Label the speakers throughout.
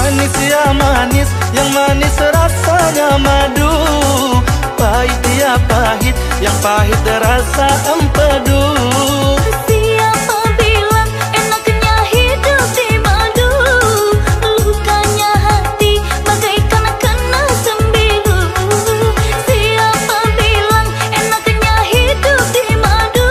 Speaker 1: Manis ya manis, yang manis rasanya madu. Pahit ya pahit, yang pahit rasa empedu.
Speaker 2: Siapa bilang enaknya hidup di madu? Lukanya hati bagaikan kena sembilu. Siapa bilang enaknya hidup di madu?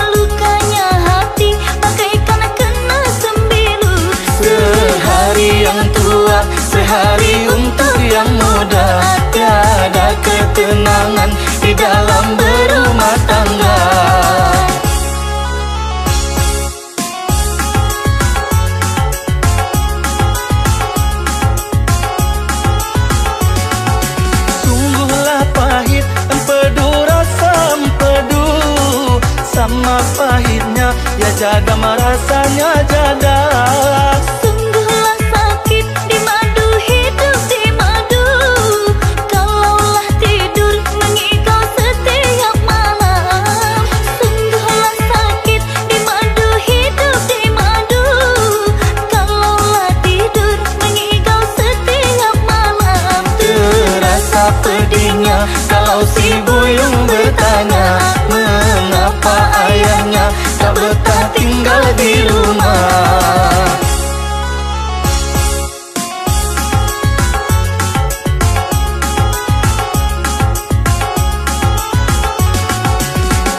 Speaker 2: Lukanya hati bagaikan kena sembilu.
Speaker 1: Sehari yang tua, sehari untuk yang muda. Tiada ketenangan di dalam berumah tangga. Sungguhlah pahit, empedu rasa empedu. Sama pahitnya, ya jadam rasanya jadam.
Speaker 2: Sungguhlah sakit di madu, hidup di madu. Kalaulah tidur mengigau setiap malam. Sungguhlah sakit di madu, hidup di madu. Kalaulah tidur mengigau setiap malam.
Speaker 1: Terasa pedihnya kalau si buyung bertanya, mengapa ayahnya tak betah tinggal di rumah.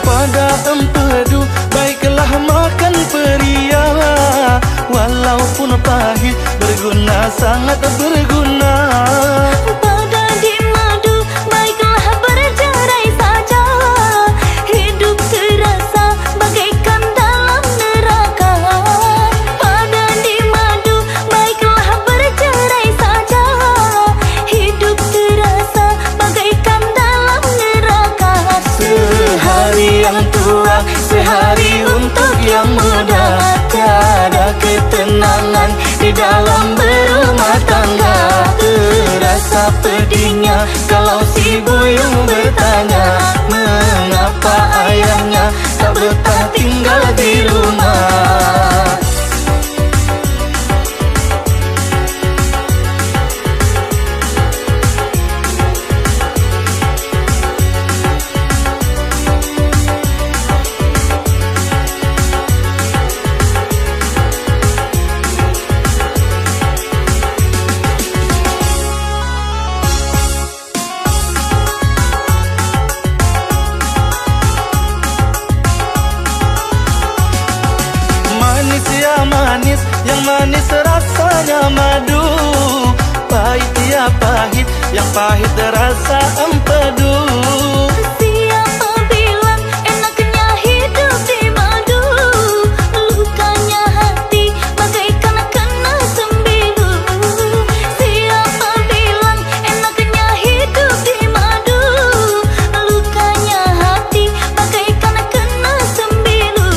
Speaker 1: Pada empedu baiklah makan peria. Walaupun pahit berguna, sangat berguna.
Speaker 2: Pada di madu baiklah bercerai saja. Hidup terasa bagaikan dalam neraka. Pada di madu baiklah bercerai saja. Hidup terasa bagaikan dalam neraka.
Speaker 1: Sehari yang tua, sehari untuk yang muda. Tiada ketenangan di dalam berumah tangga. Terasa pedihnya kalau si buyung bertanya, mengapa ayahnya tak betah tinggal di rumah. Manis ya manis, yang manis rasanya madu. Pahit ya pahit, yang pahit rasa empedu.
Speaker 2: Siapa bilang enaknya hidup di madu? Lukanya hati bagaikan kena sembilu. Siapa bilang enaknya hidup di madu? Lukanya hati bagaikan kena sembilu.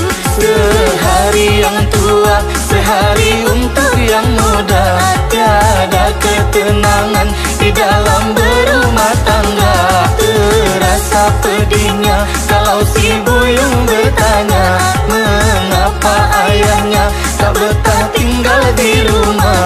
Speaker 1: Sehari yang tua, sehari untuk yang muda. Tiada ketenangan di dalam berumah tangga. Terasa pedihnya kalau si buyung bertanya, mengapa ayahnya tak betah tinggal di rumah.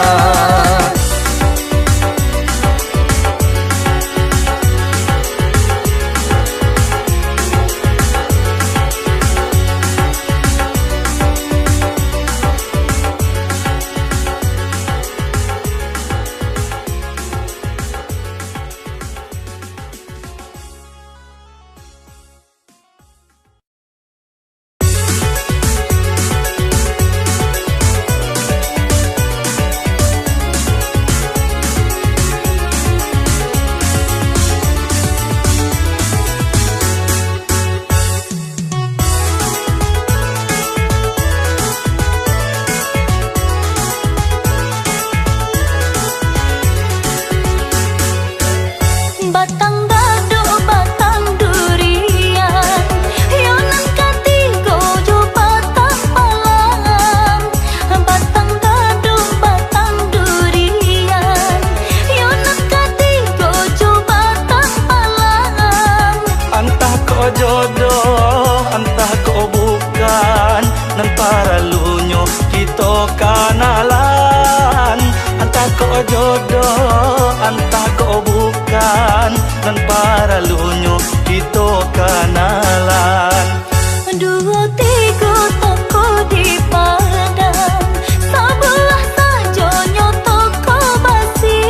Speaker 1: ko jodoh, antah ko bukan, dan para lunyo kita kenalan.
Speaker 2: Dua tiga toko di Padang, sebelah sajonyo toko basi.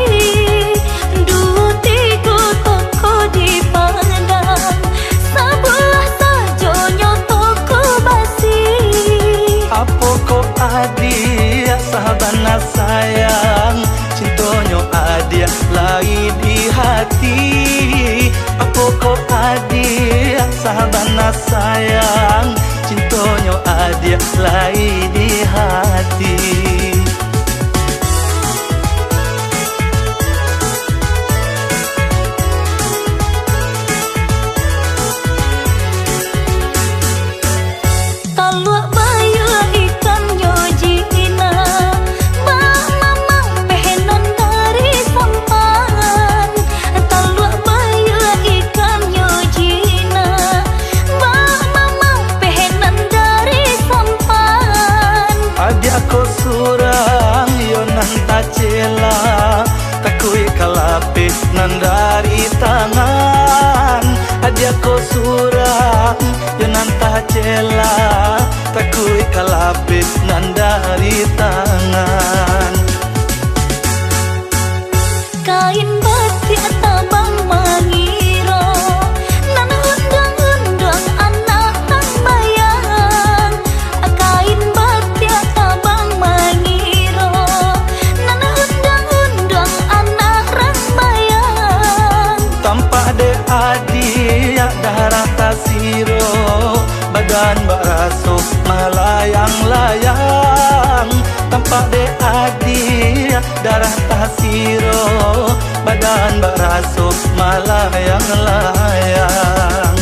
Speaker 2: Dua tiga toko di Padang, sebelah sajonyo toko basi.
Speaker 1: Apa kok adia sahabana sayang, cintonyo adia lai di hati. Apa kok adia sahabana sayang, cintonyo adia lai di hati.
Speaker 2: Taluak bayu ikan nyojina, bak mamang pehenan dari sampan. Taluak bayu ikan nyojina, bak mamang pehenan dari sampan.
Speaker 1: Adia ko surang yo nan tacela, takui kalape nan dari tangan. Adia ko surang yo nan tacela, takui kalape nan dari tangan.
Speaker 2: Kain batik tabang mangiro, nan undang-undang anak tang bayang. Kain batik tabang mangiro, nan undang-undang anak rang bayang.
Speaker 1: Tampak de adia darah tasiro, badan baraso melayang-layang. Tampak de adia darah tasiro, badan baraso melayang-layang.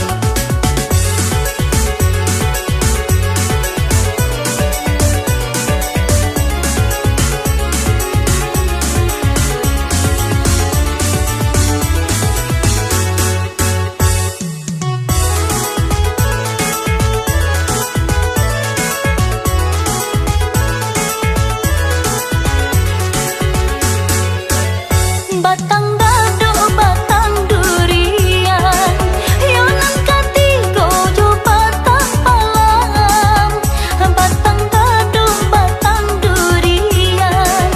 Speaker 2: Batang dado batang durian, yonan katigo jo batang palam. Batang dado batang durian,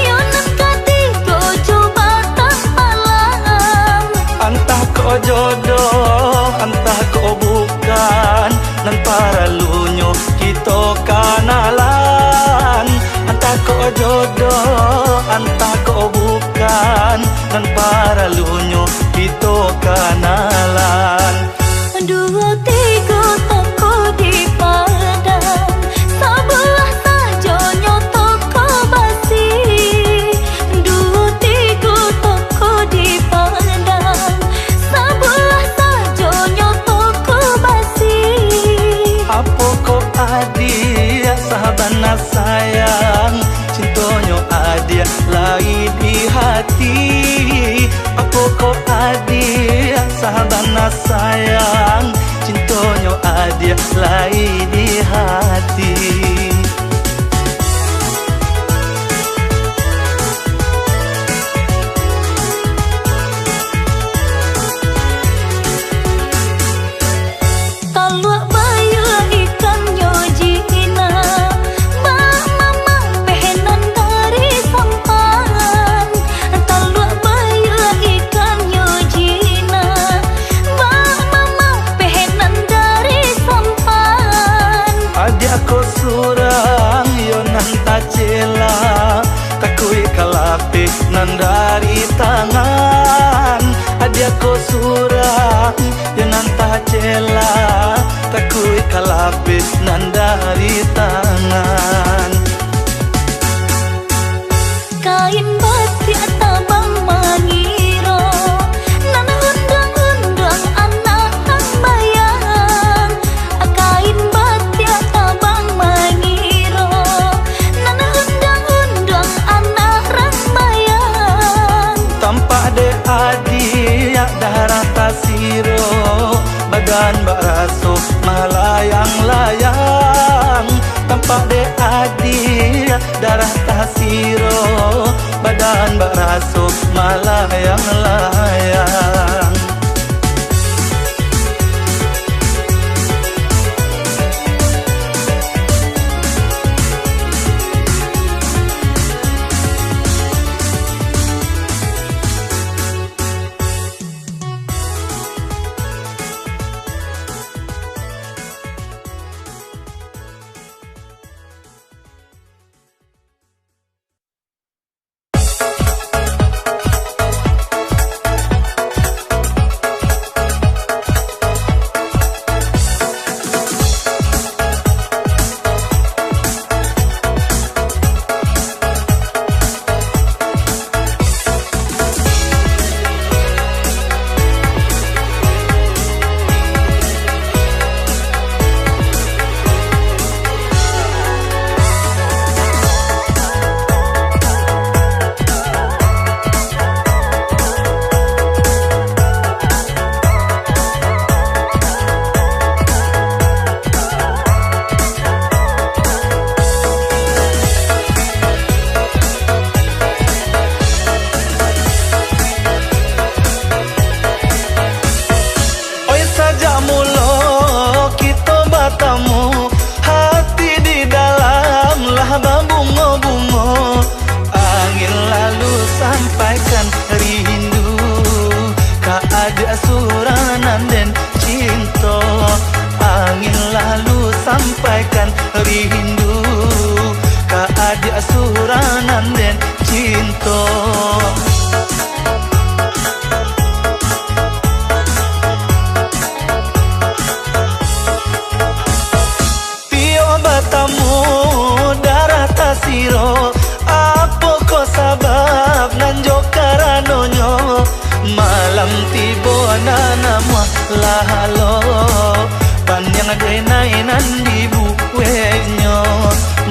Speaker 2: yonan katigo jo batang palam.
Speaker 1: Antah ko jodoh, antah ko bukan, nan para lunyo kita kenalan. Antah ko jodoh, antah ko bukan, nan para lunyo kita kenalan.
Speaker 2: Dua tiga toko di Padang, sebelah sajonyo toko basi. Dua tiga toko di Padang, sebelah sajonyo toko basi.
Speaker 1: Apa kok adia sahabana sayang, cintonyo adia lai di hati. Apa kok adia sahabana sayang, cintonyo adia lai di hati.
Speaker 2: Taluak bayu ikan nyojina, bak mamang pehenan dari sampan. Taluak bayu ikan nyojina, bak mamang pehenan dari sampan.
Speaker 1: Adia ko surang yo nan tacela, takui kalape nan dari tangan. Adia ko surang yo nan tacela, takui kalape nan dari tangan.
Speaker 2: Kain batik tabang mangiro, nan undang-undang anak tang bayang. Kain batik tabang mangiro, nan undang-undang anak rang bayang.
Speaker 1: Tampak de adia darah tasiro, badan baraso melayang-layang. Tampak de adia darah tasiro, badan masuk malayang-layang. Suranan dan cinta, angin lalu sampaikan rindu, keadaan suranan dan cinta. Tio batamu darah tasiro, apa ko sabab nanjo karanonyo. Malam tibo nanamwa lahalo, panjang denai nandi buwenyo.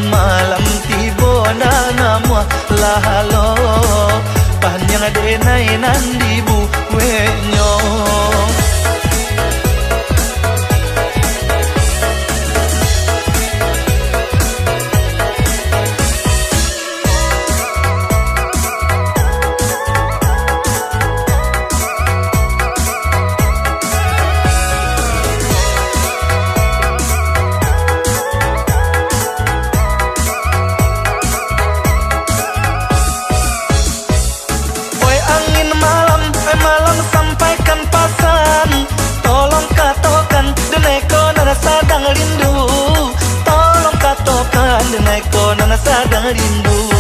Speaker 1: Malam tibo nanamwa lahalo, panjang denai nandi buwenyo. Sadang rindu,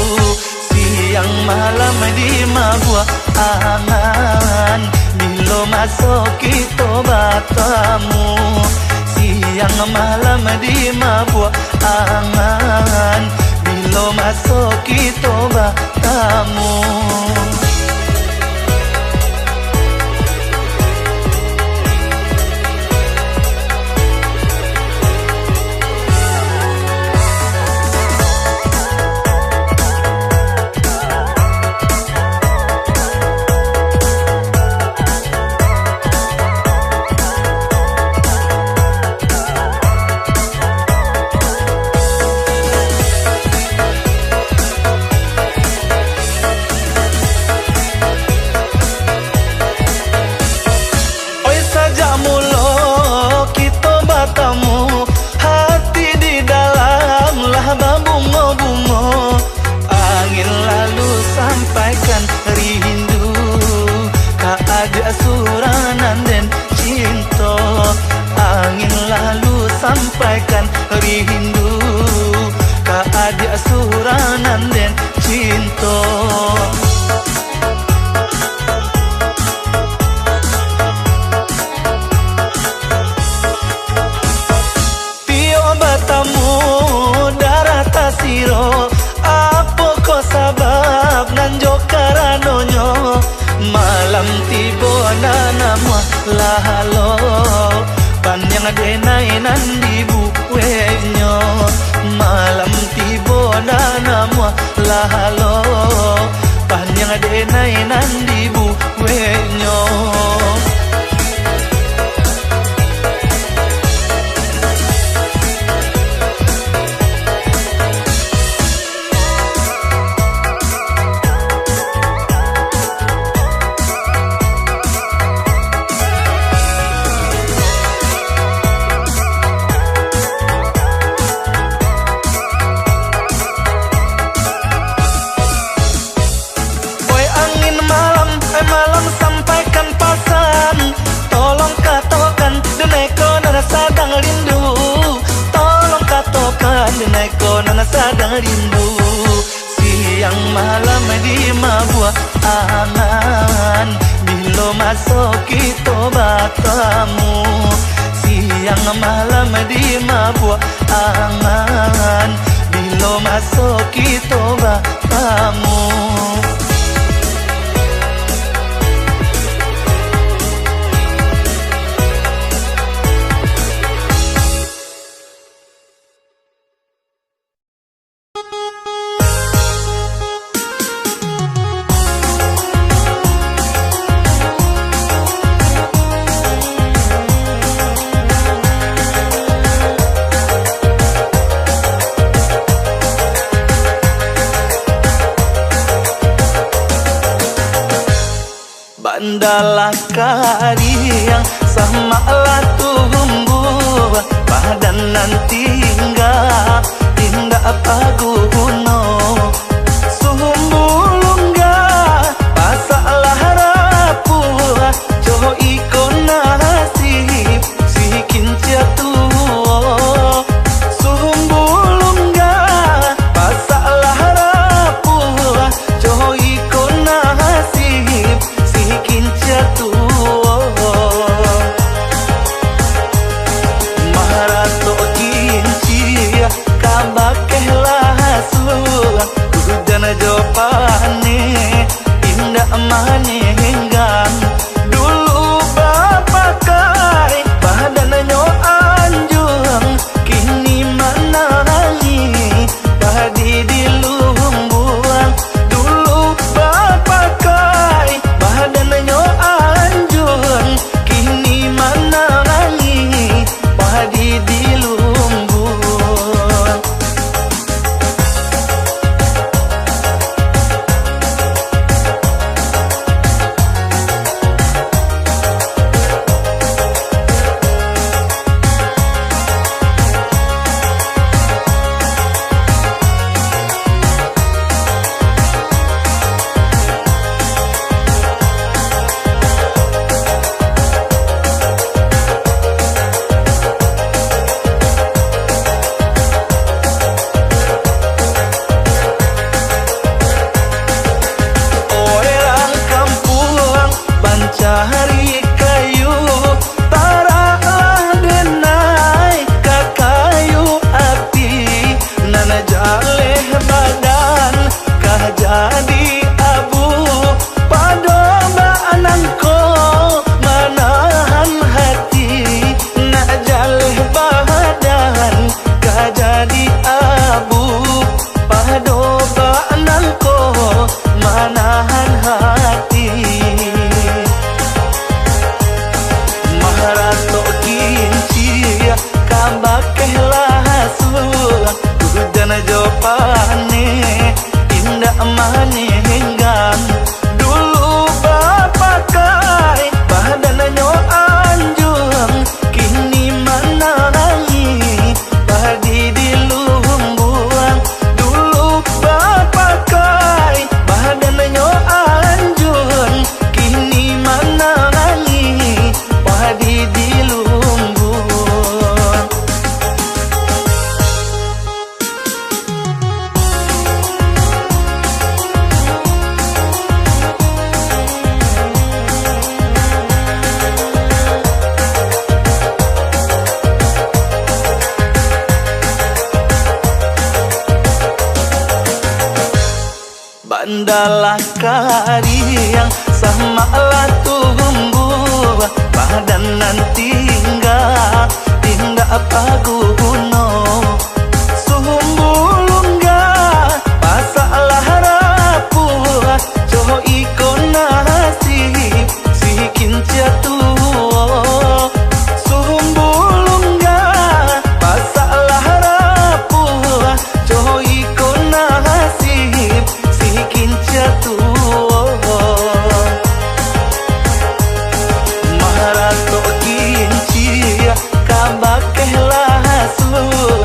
Speaker 1: siang malam di mabua angan, bila masuk kita batamu. Siang malam di mabua angan, bila masuk kita batamu. Suranan dan cinta, angin lalu sampaikan rindu, keadaan suranan dan cinta. Tio batamu darah tasiro, apa ko sabab nanjo karanonyo. Malam tibo nanamwa lahalo, panjang denai nandi buwenyo. Malam tibo nanamwa lahalo, panjang denai nandi buwenyo. denai konan sadang rindu. Siang malam di mabua angan, bila masuk kita bertemu. Siang malam di mabua angan, bila masuk kita bertemu. Bandalah kariang sama lah tumbuh badan nanti hingga paguno sumbulungga pasalah rapuh coho ikon nasib si kinca tuo sumbulungga pasalah rapuh coho ikon nasib kinca tuo maharato kinci kabakehlah suang hujan jopane indah manenggang dulu bapakai badannya anjung kini manangi padi di lumbuang dulu bapakai badannya anjung kini manangi padi di lumbuang. Cari kayu taralah denai ka kayu api nana jaleh badan kah jadi abu padoba anangko manahan hati nak jaleh badan kah jadi abu padoba anangko manahan hati. Maharato kinci kabakehlah suang hujan jopane indah manenggang dulu bapakai badannya anjung kini manangi padi di lumbuang dulu bapakai badannya anjung kini manangi padi di lumbuang. Bandalah kariang sama lah tumbuh badan nanti hingga paguno sumbulungga pasalah rapuh coho ikon nasib si kinca tuo sumbulungga pasalah rapuh coho ikon nasib si kinca tuo maharato kinci kabakehlah suang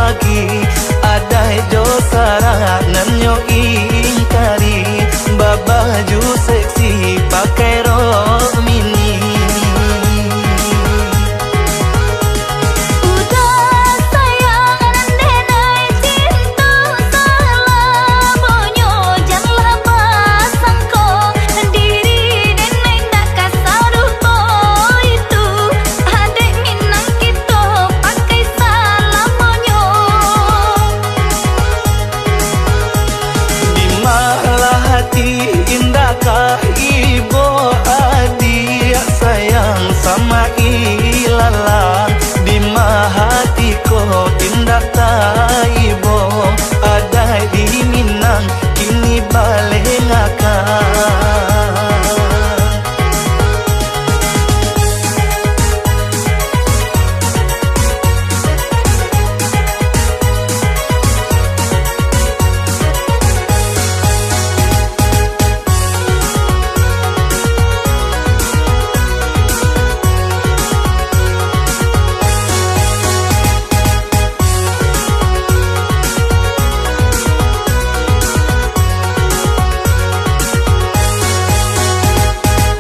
Speaker 1: pagi adai jo sarangan yo ingkari babaju seksi pakai rok mini.
Speaker 2: Udah sayang denai cinta selamonyo janganlah pasangko diri denai tak kasaruh ko itu adek minang kita pakai salamonyo.
Speaker 1: Di malah hati indahkah ibu adik sayang sama ilalang. Di malah hati ko tindak tak ibu ada di Minang kini balik ngakak.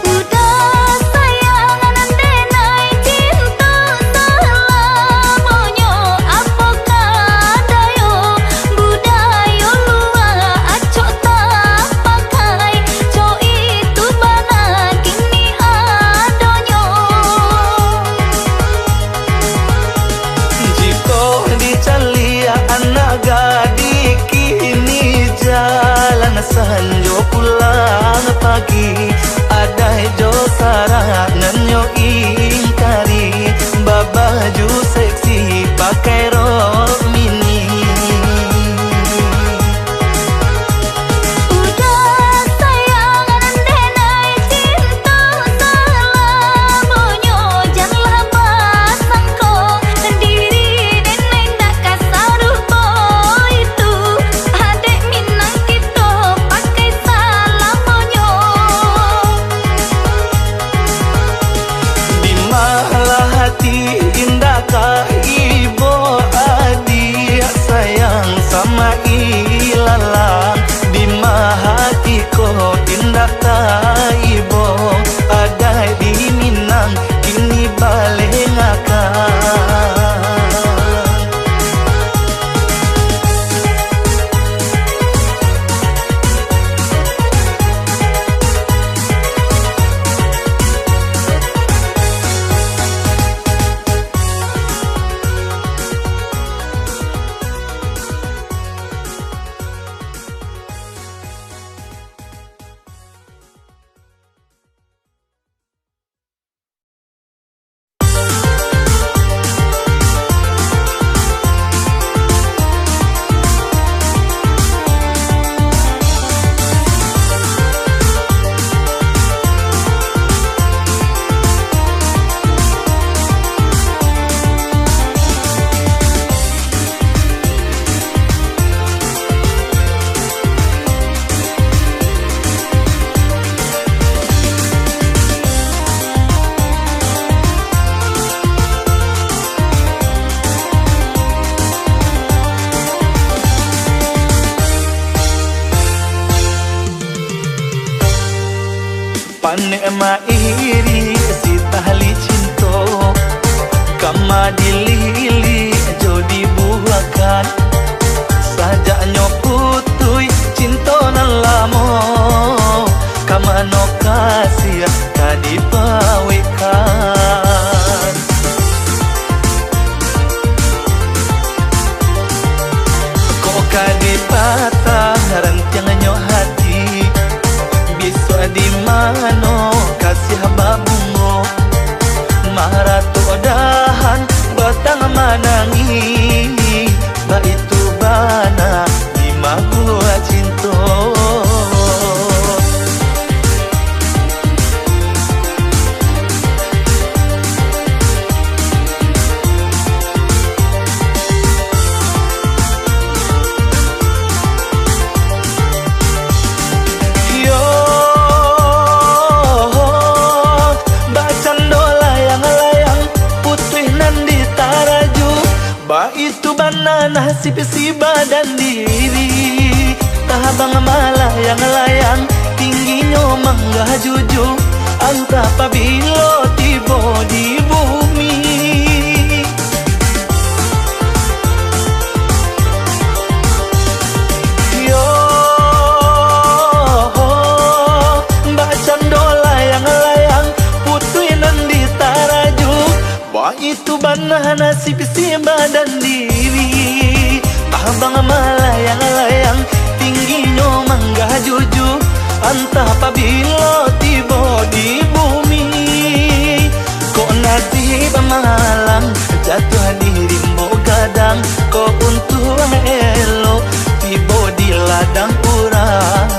Speaker 2: Udah sayang denai cinta selamonyo apakah dayo budayo luar acok tak pakai co itu bana kini adonyo.
Speaker 1: Jika dicalia anak gadis kini jalan sanjo pulang pagi adai jo sarangan yo ingkari babaju seksi pakai rok mini.
Speaker 2: Udah sayang denai cinta selamonyo janganlah pasangko diri denai tak kasaruh ko itu adek minang kita pakai salamonyo.
Speaker 1: Di malah hati indahkah ibu adik sayang sama ilalang. Di malah hati ko tindak tak ibu ada di Minang kini balik ngakak. Panek ma iri si tahli cinto kama dilili jodi buakan sajaknya putui cinto nan lamo kama no kasih tadi pawekan. Kok kadi patah rantiangannya hati bisa di mano kasih babungo maratu dahan batang manangi ba itu bana di magua cinto. Ba itu bana nasib si badan diri. Tahabang malayang-layang, tingginya mangga jujur, antah pabilo tiba di bumi. Yo, bacan dola yang layang, putuinan di taraju. Wah itu banah nasib si badan diri. Tahabang malayang-layang, tingginya mangga jujur, antah pabilo tiba di bumi. Kok nasib malang, jatuh di rimbo gadang. Kok untung elo, tiba di ladang urang.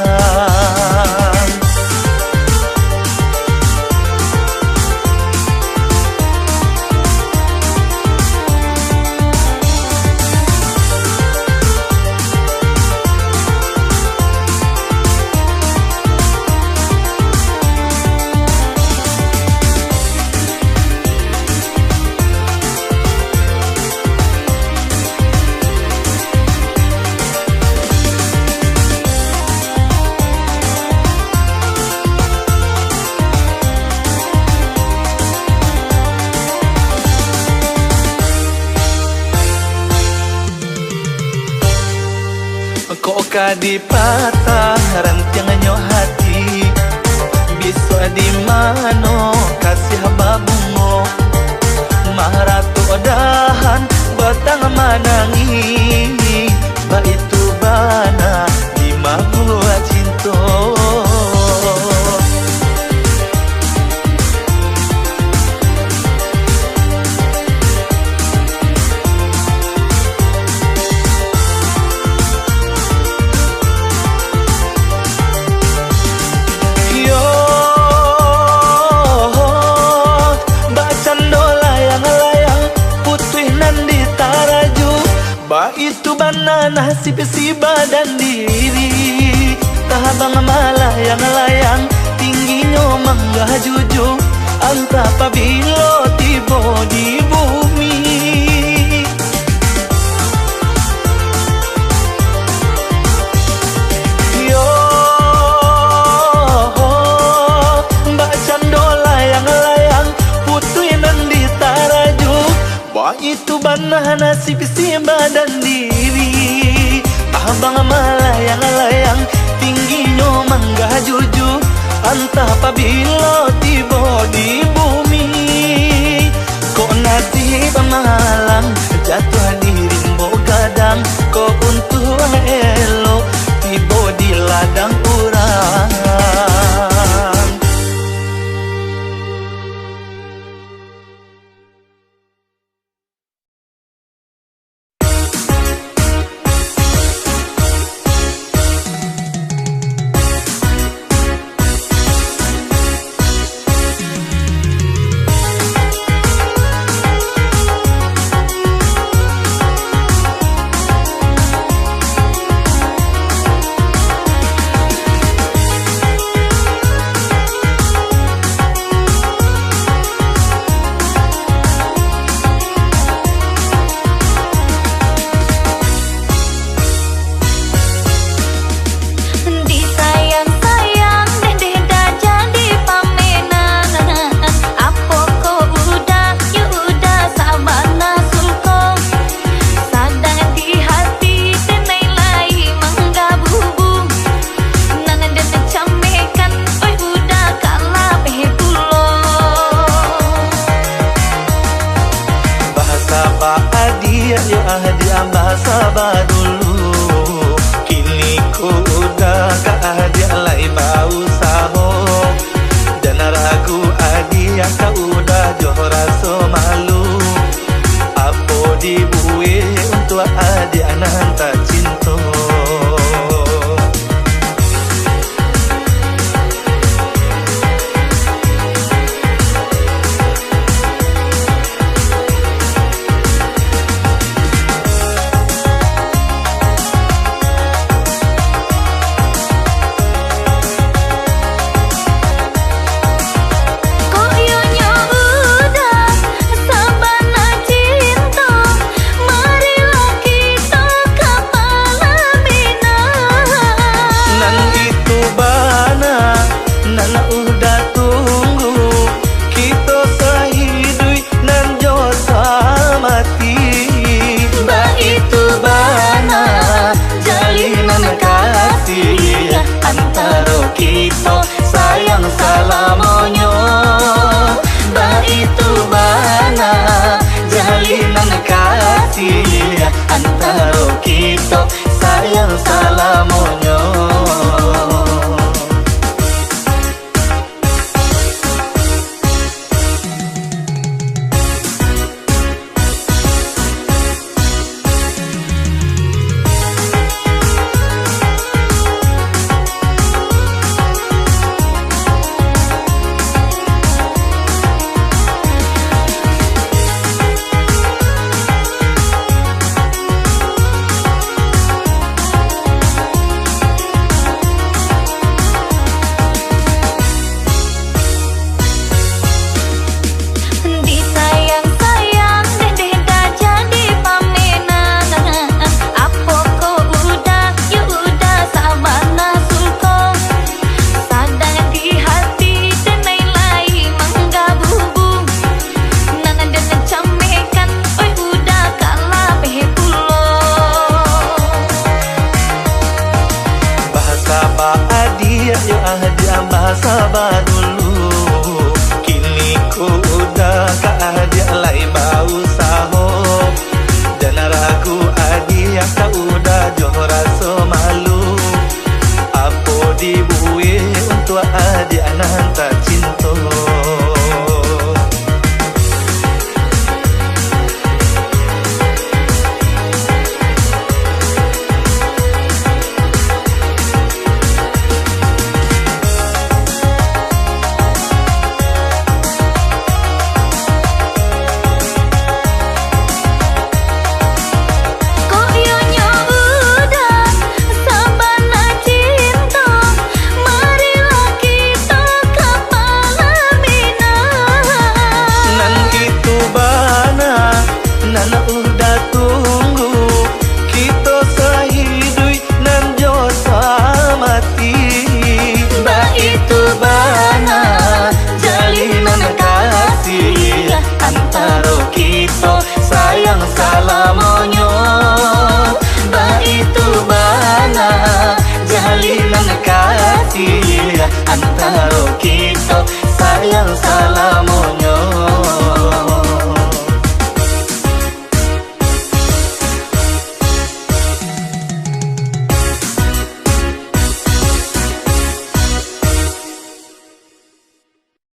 Speaker 1: Kok kadi patah rantiangannya hati, bisa di mano kasih babungo. Maharatu odahan batang manangi, ba itu bana di buah cinta. Ba itu bana nasib si badan diri. Tahabang malayang-layang, tingginya mangga jujur, antah pabilo tiba di bumi. Yo, bacan dola yang layang, putuinan di taraju. Wah itu banah nasib si badan diri. Tahabang malayang-layang, tingginya mangga jujur, antah pabilo tiba di bumi. Kok nasib malang, jatuh di rimbo gadang. Kok untung elo, tiba di ladang urang. adik yuk adik sabar dulu. Kini ku udah ke adik lain bau saho. Jangan ragu adik yang tak udah johor rasa malu.